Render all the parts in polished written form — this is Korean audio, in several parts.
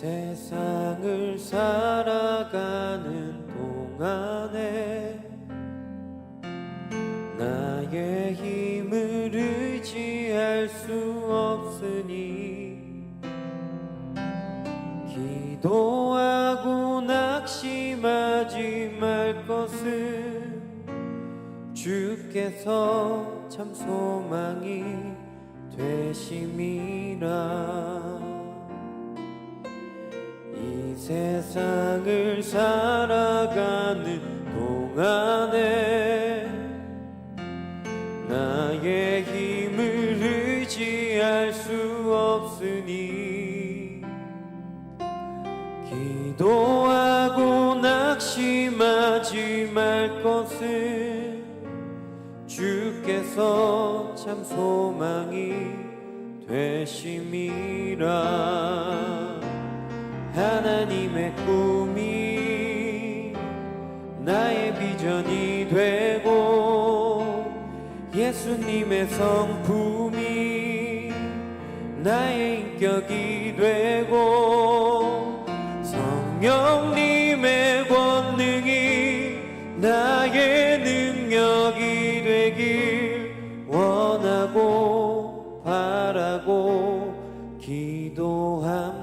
세상을 살아가는 동안에 나의 힘을 의지할 수 없으니 기도하고 낙심하지 말 것은 주께서 참 소망이 되심이라. 이 세상을 살아가는 동안에 나의 힘을 의지할 수 없으니 기도하고 낙심하지 말 것은 주께서 참 소망이 되심이라. 하나님의 꿈이 나의 비전이 되고 예수님의 성품이 나의 인격이 되고 성령님의 권능이 나의 능력이 되길 원하고 바라고 기도합니다.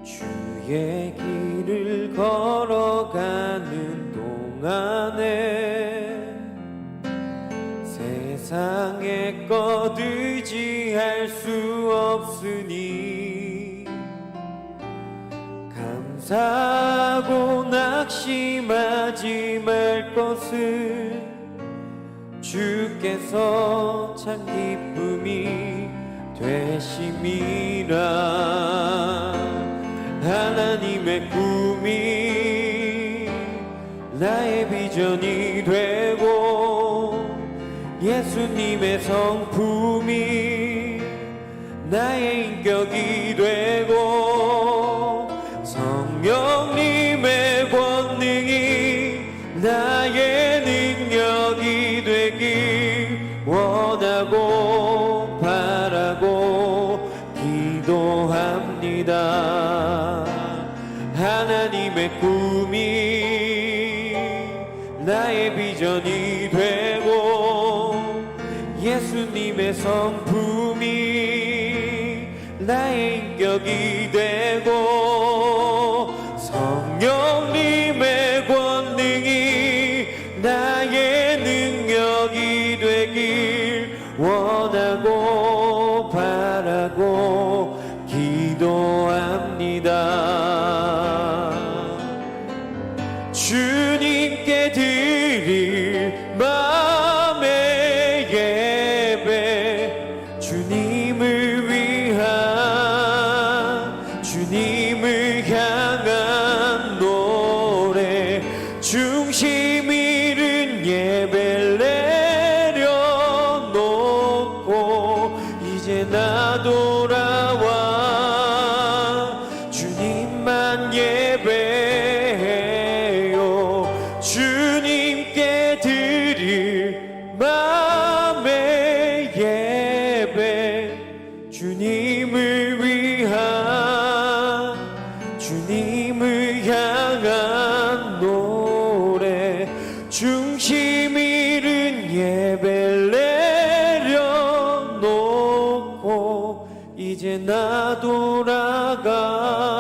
주의 길을 걸어가는 동안에 세상의 것 의지할 수 없으니 감사하고 낙심하지 말 것은 주께서 참 기쁨이 되심이라. 하나님의 꿈이 나의 비전이 되고 예수님의 성품이 나의 인격이 되고 성령님의 권능이 나의 능력이 되길 원하고 바라고 기도합니다. 하나님의 꿈이 나의 비전이 되고 예수님의 성품이 나의 인격이 되고 성령님의 권능이 나의 능력이 되길 원하고 바라고 기도합니다. 주님께 드릴 마음의 예배 주님을 위한 주님을 향한 노래 중심 잃은 예배를 내려놓고 이제 나 돌아와 주님만 예배해요. 주님께 드릴 마음의 예배 주님을 위한 주님을 향한 노래 중심 잃은 예배를 내려놓고 이제 나 돌아가